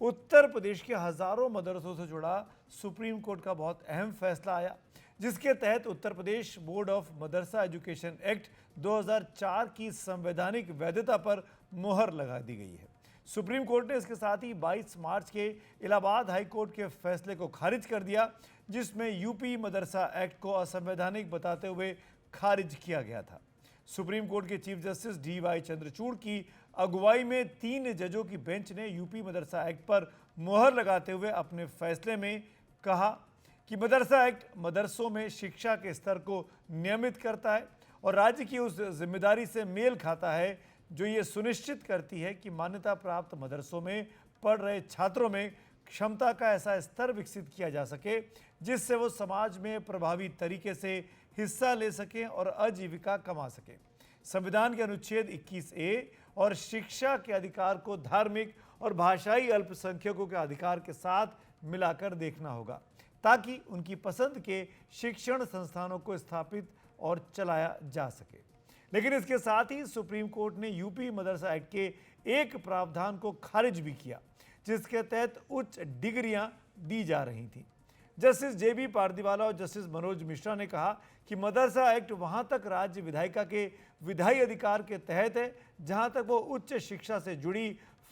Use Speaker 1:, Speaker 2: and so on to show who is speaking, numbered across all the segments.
Speaker 1: उत्तर प्रदेश के हजारों मदरसों से जुड़ा सुप्रीम कोर्ट का बहुत अहम फैसला आया, जिसके तहत Uttar Pradesh board of Madrasa education act 2004 की संवैधानिक वैधता पर मुहर लगा दी गई है। सुप्रीम कोर्ट ने इसके साथ ही 22 मार्च के इलाहाबाद हाई कोर्ट के फैसले को खारिज कर दिया, जिसमें यूपी मदरसा एक्ट को असंवैधानिक बताते हुए खारिज किया गया था। सुप्रीम कोर्ट के चीफ जस्टिस DY चंद्रचूड़ की अगुवाई में 3 जजों की बेंच ने यूपी मदरसा एक्ट पर मुहर लगाते हुए अपने फैसले में कहा कि मदरसा एक्ट मदरसों में शिक्षा के स्तर को नियमित करता है और राज्य की उस जिम्मेदारी से मेल खाता है जो ये सुनिश्चित करती है कि मान्यता प्राप्त मदरसों में पढ़ रहे छात्रों में क्षमता का ऐसा स्तर विकसित किया जा सके जिससे वो समाज में प्रभावी तरीके से हिस्सा ले सकें और आजीविका कमा सकें। संविधान के अनुच्छेद 21A और शिक्षा के अधिकार को धार्मिक और भाषाई अल्पसंख्यकों के अधिकार के साथ मिलाकर देखना होगा ताकि उनकी पसंद के शिक्षण संस्थानों को स्थापित और चलाया जा सके। लेकिन इसके साथ ही सुप्रीम कोर्ट ने यूपी मदरसा एक्ट के एक प्रावधान को खारिज भी किया, जिसके तहत उच्च डिग्रियां दी जा रही थीं। जस्टिस JB पारदीवाला और जस्टिस मनोज मिश्रा ने कहा कि मदरसा एक्ट वहां तक राज्य विधायिका के विधायी अधिकार के तहत है जहां तक वो उच्च शिक्षा से जुड़ी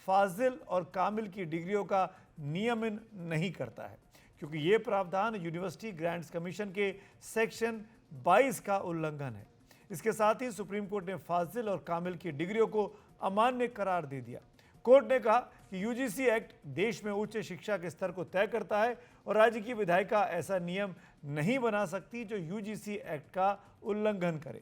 Speaker 1: फाजिल और कामिल की डिग्रियों का नियमन नहीं करता है, क्योंकि ये प्रावधान यूनिवर्सिटी ग्रांट्स कमीशन के सेक्शन 22 का उल्लंघन है। इसके साथ ही सुप्रीम कोर्ट ने फाजिल और कामिल की डिग्रियों को अमान्य करार दे दिया। कोर्ट ने कहा कि UGC एक्ट देश में उच्च शिक्षा के स्तर को तय करता है और राज्य की विधायिका ऐसा नियम नहीं बना सकती जो UGC एक्ट का उल्लंघन करे।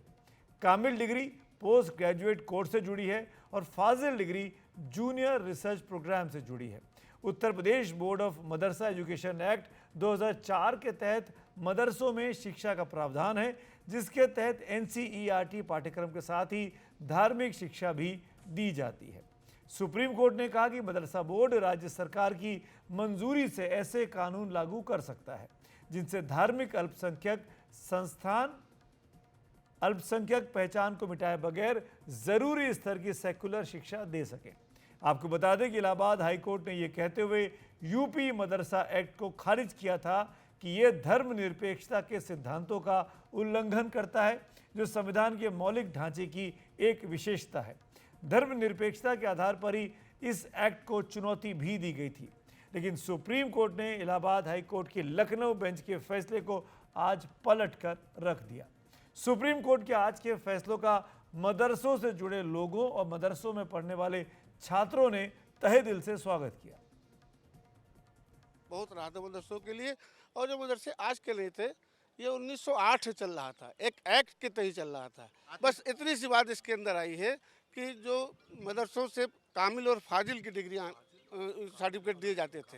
Speaker 1: Kamil degree post graduate course से जुड़ी है और Fazil degree junior research program से जुड़ी है। Uttar Pradesh board of Madrasa education act 2004 के तहत मदरसों में शिक्षा का प्रावधान है, जिसके तहत NCERT पाठ्यक्रम के साथ ही धार्मिक शिक्षा भी दी जाती है। सुप्रीम कोर्ट ने कहा कि मदरसा बोर्ड राज्य सरकार की मंजूरी से ऐसे कानून लागू कर सकता है जिनसे धार्मिक अल्पसंख्यक संस्थान अल्पसंख्यक पहचान को मिटाए बगैर जरूरी स्तर की सेकुलर शिक्षा दे सके। आपको बता दें कि इलाहाबाद हाई कोर्ट ने यह कहते हुए यूपी मदरसा एक्ट को खारिज किया था कि यह धर्मनिरपेक्षता के सिद्धांतों का उल्लंघन करता है जो संविधान के मौलिक ढांचे की एक विशेषता है। धर्मनिरपेक्षता के आधार पर ही इस एक्ट को चुनौती भी दी गई थी, लेकिन सुप्रीम कोर्ट ने इलाहाबाद हाई कोर्ट की लखनऊ बेंच के फैसले को आज पलट कर रख दिया। सुप्रीम कोर्ट के आज के फैसलों का मदरसों से जुड़े लोगों और मदरसों में पढ़ने वाले छात्रों ने तहे दिल से स्वागत किया।
Speaker 2: बहुत राहत है मदरसों के लिए, और जो मदरसे आज के नहीं थे, ये 1908 से चल रहा था, एक एक्ट के तहत चल रहा था। बस इतनी सी बात इसके अंदर आई है कि जो मदरसों से कामिल और फाजिल की डिग्रियां सर्टिफिकेट दिए जाते थे,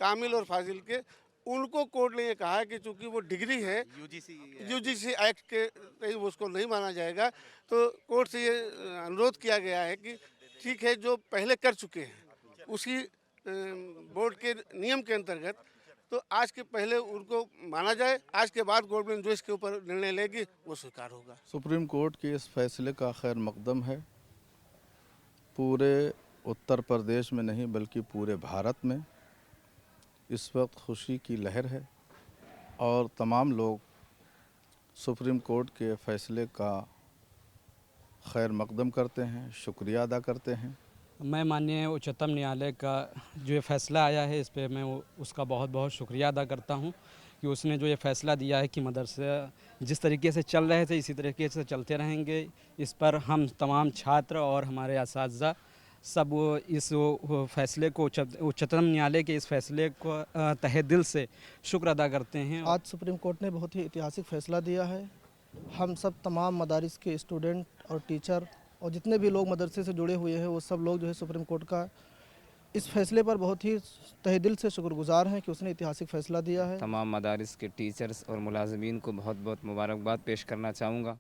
Speaker 2: कामिल और फाजिल के, उनको कोर्ट ने ये कहा है कि चूंकि वो डिग्री है UGC एक्ट के तहत उसको नहीं माना जाएगा। तो कोर्ट से ये अनुरोध किया गया है कि ठीक है, जो पहले कर चुके हैं उसी बोर्ड के नियम के अंतर्गत, तो आज के पहले उनको माना जाए, आज के बाद गवर्नमेंट जो इसके ऊपर निर्णय लेगी वो स्वीकार होगा।
Speaker 3: सुप्रीम कोर्ट के इस फैसले का खैर मकदम है। पूरे उत्तर प्रदेश में नहीं बल्कि पूरे भारत में इस वक्त खुशी की लहर है और तमाम लोग सुप्रीम कोर्ट के फैसले का खैर मकदम करते हैं, शुक्रिया अदा करते हैं।
Speaker 4: मैं माननीय उच्चतम न्यायालय का जो ये फैसला आया है इस पे मैं उसका बहुत बहुत शुक्रिया अदा करता हूँ कि उसने जो ये फैसला दिया है कि मदरसे जिस तरीके से चल रहे थे इसी तरीके से चलते रहेंगे। इस पर हम तमाम छात्र और हमारे असातिज़ा सब इस फैसले को उच्चतम न्यायालय के इस फैसले को तहे दिल से शुक्र अदा करते हैं।
Speaker 5: आज सुप्रीम कोर्ट ने बहुत ही ऐतिहासिक फैसला दिया है। हम सब तमाम मदारिस के स्टूडेंट और टीचर और जितने भी लोग मदरसे से जुड़े हुए हैं वो सब लोग जो है सुप्रीम कोर्ट का इस फैसले पर बहुत ही तहे दिल से शुक्रगुजार हैं कि उसने ऐतिहासिक फैसला दिया है।
Speaker 6: तमाम मदारिस के टीचर्स और मुलाजिमीन को बहुत बहुत मुबारकबाद पेश करना चाहूँगा।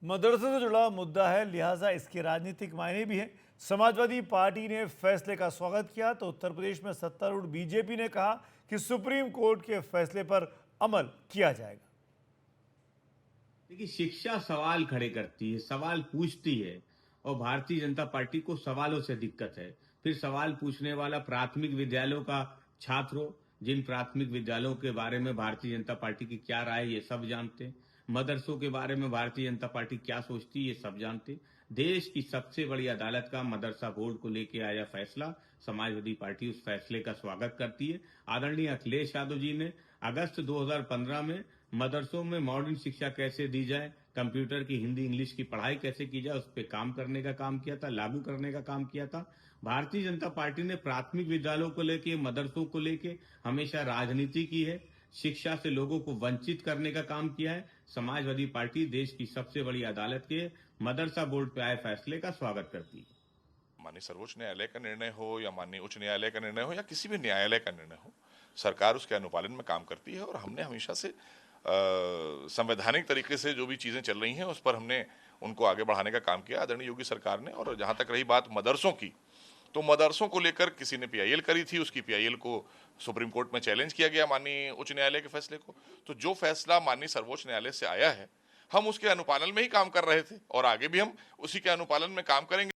Speaker 1: मदरसे से जुड़ा मुद्दा है, लिहाजा इसके राजनीतिक मायने भी हैं। समाजवादी पार्टी ने फैसले का स्वागत किया तो उत्तर प्रदेश में सत्तारूढ़ BJP ने कहा कि सुप्रीम कोर्ट के फैसले पर अमल किया जाएगा।
Speaker 7: देखिए, शिक्षा सवाल खड़े करती है, सवाल पूछती है, और भारतीय जनता पार्टी को सवालों से दिक्कत है। फिर सवाल पूछने वाला प्राथमिक विद्यालयों का छात्र हो, जिन प्राथमिक विद्यालयों के बारे में भारतीय जनता पार्टी की क्या राय है ये सब जानते हैं। मदरसों के बारे में भारतीय जनता पार्टी क्या सोचती है ये सब जानते हैं। देश की सबसे बड़ी अदालत का मदरसा बोर्ड को लेके आया फैसला, समाजवादी पार्टी उस फैसले का स्वागत करती है। आदरणीय अखिलेश यादव जी ने अगस्त 2015 में मदरसों में मॉडर्न शिक्षा कैसे दी जाए, कंप्यूटर की हिंदी इंग्लिश की पढ़ाई कैसे की जाए, उस पर काम करने का काम किया था, लागू करने का काम किया था। भारतीय जनता पार्टी ने प्राथमिक विद्यालयों को लेके, मदरसों को लेके हमेशा राजनीति की है, शिक्षा से लोगों को वंचित करने का काम किया है। समाजवादी पार्टी देश की सबसे बड़ी अदालत के मदरसा बोर्ड पे आए फैसले का स्वागत करती है।
Speaker 8: माननीय सर्वोच्च न्यायालय का निर्णय हो या माननीय उच्च न्यायालय का निर्णय हो या किसी भी न्यायालय का निर्णय हो, सरकार उसके अनुपालन में काम करती है। और हमने हमेशा से संवैधानिक तरीके से जो भी चीज़ें चल रही हैं उस पर हमने उनको आगे बढ़ाने का काम किया आदरणीय योगी सरकार ने। और जहाँ तक रही बात मदरसों की, तो मदरसों को लेकर किसी ने पीआईएल करी थी, उसकी पीआईएल को सुप्रीम कोर्ट में चैलेंज किया गया माननीय उच्च न्यायालय के फैसले को। तो जो फैसला माननीय सर्वोच्च न्यायालय से आया है, हम उसके अनुपालन में ही काम कर रहे थे और आगे भी हम उसी के अनुपालन में काम करेंगे।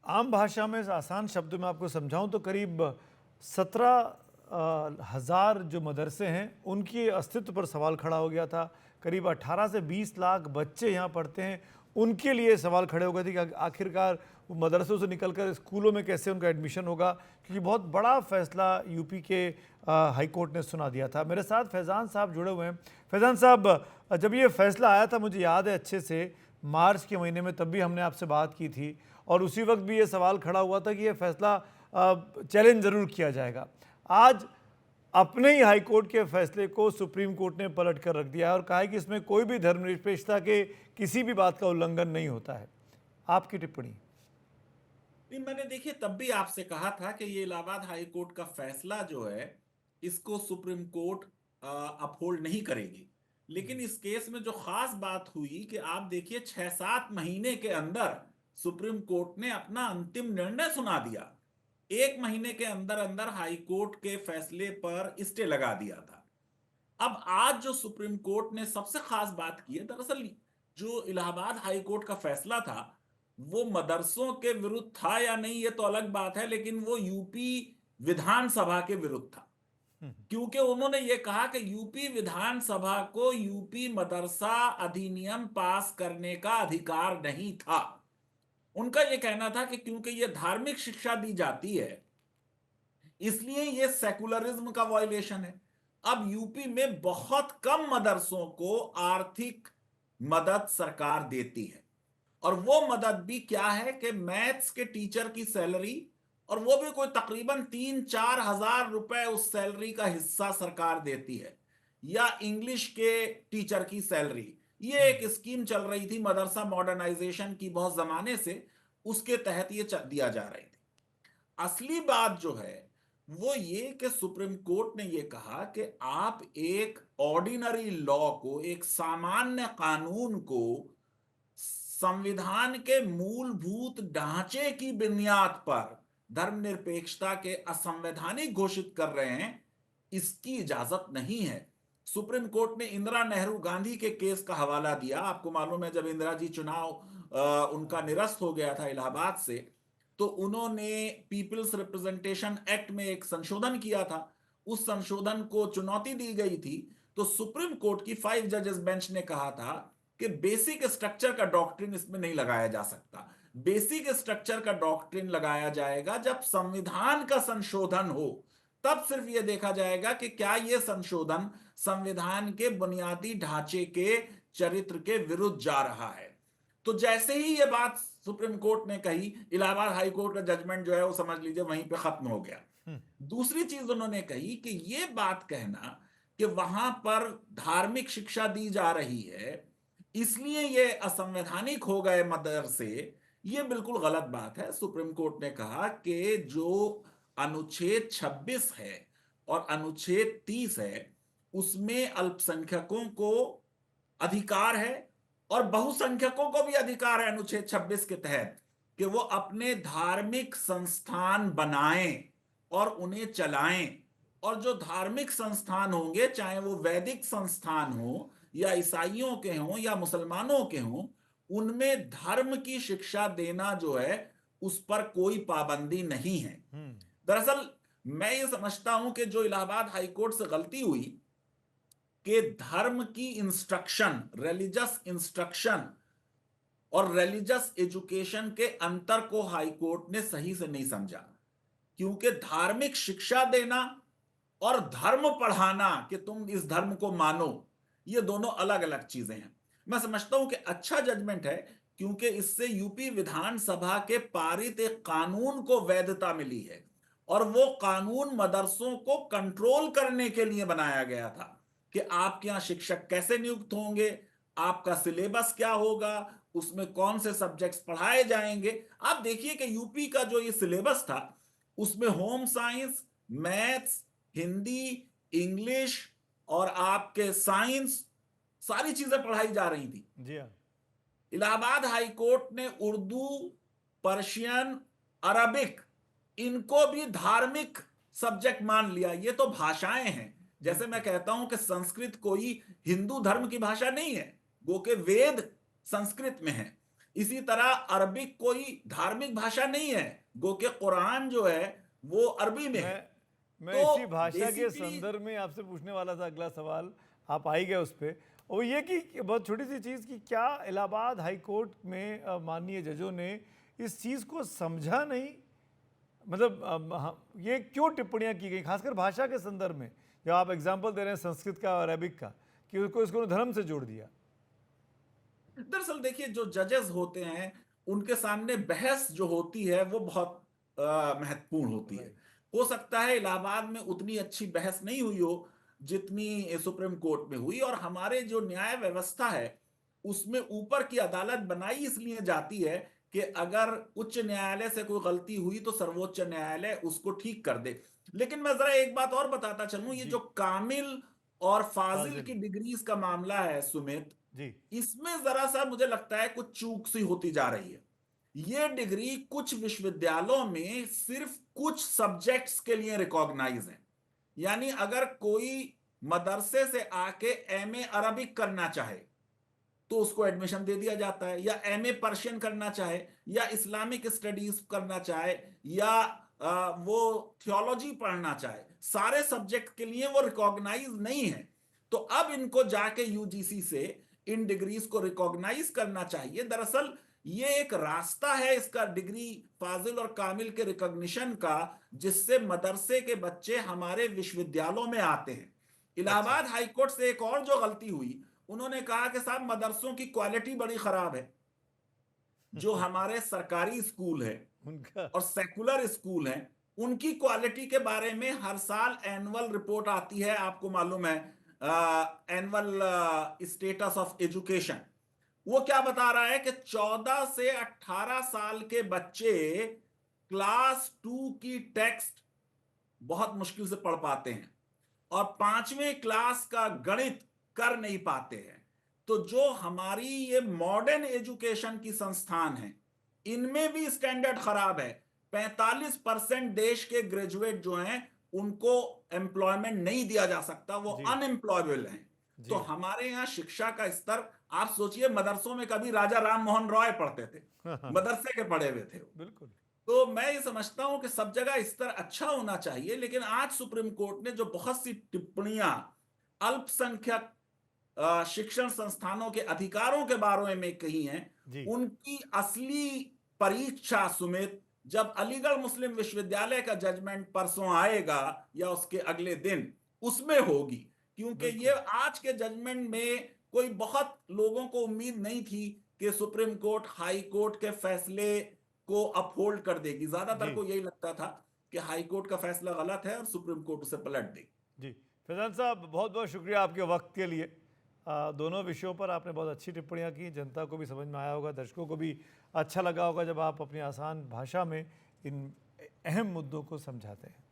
Speaker 1: आम भाषा में आसान शब्दों में आपको समझाऊं तो करीब 17,000 जो मदरसे हैं उनके अस्तित्व पर सवाल खड़ा हो गया था। करीब 18 से 20 लाख बच्चे यहाँ पढ़ते हैं, उनके लिए सवाल खड़े हो गए थे कि आखिरकार वो मदरसों से निकलकर स्कूलों में कैसे उनका एडमिशन होगा, क्योंकि बहुत बड़ा फैसला यूपी के हाई कोर्ट ने सुना दिया था। मेरे साथ फैज़ान साहब जुड़े हुए हैं। फैज़ान साहब, जब ये फैसला आया था मुझे याद है अच्छे से, मार्च के महीने में, तब भी हमने आपसे बात की थी और उसी वक्त भी ये सवाल खड़ा हुआ था कि ये फैसला चैलेंज ज़रूर किया जाएगा। आज अपने ही हाई कोर्ट के फैसले को सुप्रीम कोर्ट ने पलट कर रख दिया है और कहा है कि इसमें कोई भी धर्मनिरपेक्षता के किसी भी बात का उल्लंघन नहीं होता है। आपकी टिप्पणी?
Speaker 9: नहीं, मैंने देखिए तब भी आपसे कहा था कि ये इलाहाबाद हाई कोर्ट का फैसला जो है इसको सुप्रीम कोर्ट अपहोल्ड नहीं करेगी। लेकिन इस केस में जो खास बात हुई कि आप देखिए 6-7 महीने के अंदर सुप्रीम कोर्ट ने अपना अंतिम निर्णय सुना दिया। 1 महीने के अंदर अंदर हाई कोर्ट के फैसले पर स्टे लगा दिया था। अब आज जो सुप्रीम कोर्ट ने सबसे खास बात की है, दरअसल जो इलाहाबाद हाई कोर्ट का फैसला था वो मदरसों के विरुद्ध था या नहीं ये तो अलग बात है, लेकिन वो यूपी विधानसभा के विरुद्ध था, क्योंकि उन्होंने ये कहा कि यूपी विधानसभा को यूपी मदरसा अधिनियम पास करने का अधिकार नहीं था। उनका यह कहना था कि क्योंकि ये धार्मिक शिक्षा दी जाती है इसलिए ये सेकुलरिज्म का वायलेशन है। अब यूपी में बहुत कम मदरसों को आर्थिक मदद सरकार देती है और वो मदद भी क्या है कि मैथ्स के टीचर की सैलरी, और वो भी कोई तकरीबन 3-4 हजार रुपए उस सैलरी का हिस्सा सरकार देती है, या इंग्लिश के टीचर की सैलरी। ये एक स्कीम चल रही थी मदरसा मॉडर्नाइजेशन की बहुत जमाने से, उसके तहत ये दिया जा रही थी। असली बात जो है वो ये कि सुप्रीम कोर्ट ने ये कहा कि आप एक ऑर्डिनरी लॉ को, एक सामान्य कानून को संविधान के मूलभूत ढांचे की बुनियाद पर धर्मनिरपेक्षता के असंवैधानिक घोषित कर रहे हैं, इसकी इजाजत नहीं है। सुप्रीम कोर्ट ने इंदिरा नेहरू गांधी के केस का हवाला दिया। आपको मालूम है जब इंदिरा जी चुनाव उनका निरस्त हो गया था इलाहाबाद से, तो उन्होंने पीपल्स रिप्रेजेंटेशन एक्ट में एक संशोधन किया था। उस संशोधन को चुनौती दी गई थी, तो सुप्रीम कोर्ट की 5 जजेस बेंच ने कहा था कि बेसिक स्ट्रक्चर का डॉक्ट्रिन इसमें नहीं लगाया जा सकता। बेसिक स्ट्रक्चर का डॉक्ट्रिन लगाया जाएगा जब संविधान का संशोधन हो, तब सिर्फ यह देखा जाएगा कि क्या यह संशोधन संविधान के बुनियादी ढांचे के चरित्र के विरुद्ध जा रहा है। तो जैसे ही यह बात सुप्रीम कोर्ट ने कही, इलाहाबाद हाई कोर्ट का जजमेंट जो है वो समझ लीजिए वहीं पे खत्म हो गया। दूसरी चीज उन्होंने कही कि यह बात कहना कि वहां पर धार्मिक शिक्षा दी जा रही है इसलिए ये असंवैधानिक हो गए मदरसे, ये बिल्कुल गलत बात है। सुप्रीम कोर्ट ने कहा कि जो अनुच्छेद 26 है और अनुच्छेद 30 है उसमें अल्पसंख्यकों को अधिकार है और बहुसंख्यकों को भी अधिकार है अनुच्छेद 26 के तहत कि वो अपने धार्मिक संस्थान बनाएं और उन्हें चलाएं। और जो धार्मिक संस्थान होंगे, चाहे वो वैदिक संस्थान हो या ईसाइयों के हों या मुसलमानों के हों, उनमें धर्म की शिक्षा देना जो है उस पर कोई पाबंदी नहीं है। दरअसल मैं ये समझता हूं कि जो इलाहाबाद हाईकोर्ट से गलती हुई कि धर्म की इंस्ट्रक्शन, रिलीजियस इंस्ट्रक्शन और रिलीजियस एजुकेशन के अंतर को हाईकोर्ट ने सही से नहीं समझा। क्योंकि धार्मिक शिक्षा देना और धर्म पढ़ाना कि तुम इस धर्म को मानो, ये दोनों अलग अलग चीजें हैं। मैं समझता हूं कि अच्छा जजमेंट है, क्योंकि इससे यूपी विधानसभा के पारित एक कानून को वैधता मिली है और वो कानून मदरसों को कंट्रोल करने के लिए बनाया गया था कि आपके यहां शिक्षक कैसे नियुक्त होंगे, आपका सिलेबस क्या होगा, उसमें कौन से सब्जेक्ट्स पढ़ाए जाएंगे। आप देखिए कि यूपी का जो ये सिलेबस था उसमें home science, maths, Hindi, English और आपके साइंस, सारी चीजें पढ़ाई जा रही थी।
Speaker 1: जी हाँ।
Speaker 9: इलाहाबाद हाई कोर्ट ने उर्दू, पर्शियन, अरबिक इनको भी धार्मिक सब्जेक्ट मान लिया। ये तो भाषाएं हैं। जैसे मैं कहता हूं कि संस्कृत कोई हिंदू धर्म की भाषा नहीं है, गो के वेद संस्कृत में है। इसी तरह अरबिक कोई धार्मिक भाषा नहीं है, गो के कुरान जो है वो अरबी में है।
Speaker 1: मैं
Speaker 9: तो
Speaker 1: इसी भाषा के
Speaker 9: basically
Speaker 1: संदर्भ में आपसे पूछने वाला था अगला सवाल, आप आ ही गए उस पर। और ये कि बहुत छोटी सी चीज़ कि क्या इलाहाबाद हाई कोर्ट में माननीय जजों ने इस चीज़ को समझा नहीं? मतलब ये क्यों टिप्पणियां की गई खासकर भाषा के संदर्भ में, जब आप एग्जाम्पल दे रहे हैं संस्कृत का और अरबिक का, कि उसको इसको धर्म से जोड़ दिया?
Speaker 9: दरअसल देखिए, जो जजेस होते हैं उनके सामने बहस जो होती है वो बहुत महत्वपूर्ण होती है। हो सकता है इलाहाबाद में उतनी अच्छी बहस नहीं हुई हो जितनी सुप्रीम कोर्ट में हुई, और हमारे जो न्याय व्यवस्था है उसमें ऊपर की अदालत बनाई इसलिए जाती है कि अगर उच्च न्यायालय से कोई गलती हुई तो सर्वोच्च न्यायालय उसको ठीक कर दे। लेकिन मैं जरा एक बात और बताता चलूं, ये
Speaker 1: जी।
Speaker 9: जो कामिल और फाजिल
Speaker 1: फाजिल।
Speaker 9: की डिग्रीज का मामला है सुमित,
Speaker 1: जी।
Speaker 9: इसमें जरा सा मुझे लगता है कुछ चूक सी होती जा रही है। ये डिग्री कुछ विश्वविद्यालयों में सिर्फ कुछ सब्जेक्ट्स के लिए रिकॉग्नाइज है। यानी अगर कोई मदरसे से आके एमए अरबिक करना चाहे तो उसको एडमिशन दे दिया जाता है, या एमए पर्शियन करना चाहे, या इस्लामिक स्टडीज करना चाहे, या वो थियोलॉजी पढ़ना चाहे, सारे सब्जेक्ट के लिए वो रिकॉग्नाइज नहीं है। तो अब इनको जाके यूजीसी से इन डिग्रीज को रिकॉग्नाइज करना चाहिए। दरअसल ये एक रास्ता है इसका, डिग्री फाजिल और कामिल के रिकॉग्निशन का, जिससे मदरसे के बच्चे हमारे विश्वविद्यालयों में आते हैं। इलाहाबाद हाईकोर्ट से एक और जो गलती हुई, उन्होंने कहा कि साहब मदरसों की क्वालिटी बड़ी खराब है। जो हमारे सरकारी स्कूल है
Speaker 1: उनका
Speaker 9: और सेकुलर स्कूल हैं उनकी क्वालिटी के बारे में हर साल एनुअल रिपोर्ट आती है, आपको मालूम है, एनुअल स्टेटस ऑफ एजुकेशन। वो क्या बता रहा है कि 14 से 18 साल के बच्चे क्लास 2 की टेक्स्ट बहुत मुश्किल से पढ़ पाते हैं और 5वें क्लास का गणित कर नहीं पाते हैं। तो जो हमारी ये मॉडर्न एजुकेशन की संस्थान है, इनमें भी स्टैंडर्ड खराब है। 45% देश के ग्रेजुएट जो हैं उनको एम्प्लॉयमेंट नहीं दिया जा सकता, वो अनएम्प्लॉयबल हैं। तो हमारे यहाँ शिक्षा का स्तर, आप सोचिए मदरसों में कभी राजा राम मोहन रॉय पढ़ते थे, मदरसे के पढ़े हुए थे।
Speaker 1: बिल्कुल।
Speaker 9: तो मैं ये समझता हूं कि सब जगह स्तर अच्छा होना चाहिए, लेकिन आज सुप्रीम कोर्ट ने जो बहुत सी टिप्पणियां अल्पसंख्यक शिक्षण संस्थानों के अधिकारों के बारे में कही हैं, उनकी असली परीक्षा सुमित जब अलीगढ़ मुस्लिम विश्वविद्यालय का जजमेंट परसों आएगा या उसके अगले दिन, उसमें होगी। क्योंकि ये आज के जजमेंट में कोई बहुत लोगों को उम्मीद नहीं थी कि सुप्रीम कोर्ट हाई कोर्ट के फैसले को अपहोल्ड कर देगी। ज्यादातर को यही लगता था कि हाई कोर्ट का फैसला गलत है और सुप्रीम कोर्ट उसे पलट देगी।
Speaker 1: जी फैजान साहब, बहुत बहुत शुक्रिया आपके वक्त के लिए। दोनों विषयों पर आपने बहुत अच्छी टिप्पणियां की, जनता को भी समझ में आया होगा, दर्शकों को भी अच्छा लगा होगा जब आप अपनी आसान भाषा में इन अहम मुद्दों को समझाते हैं।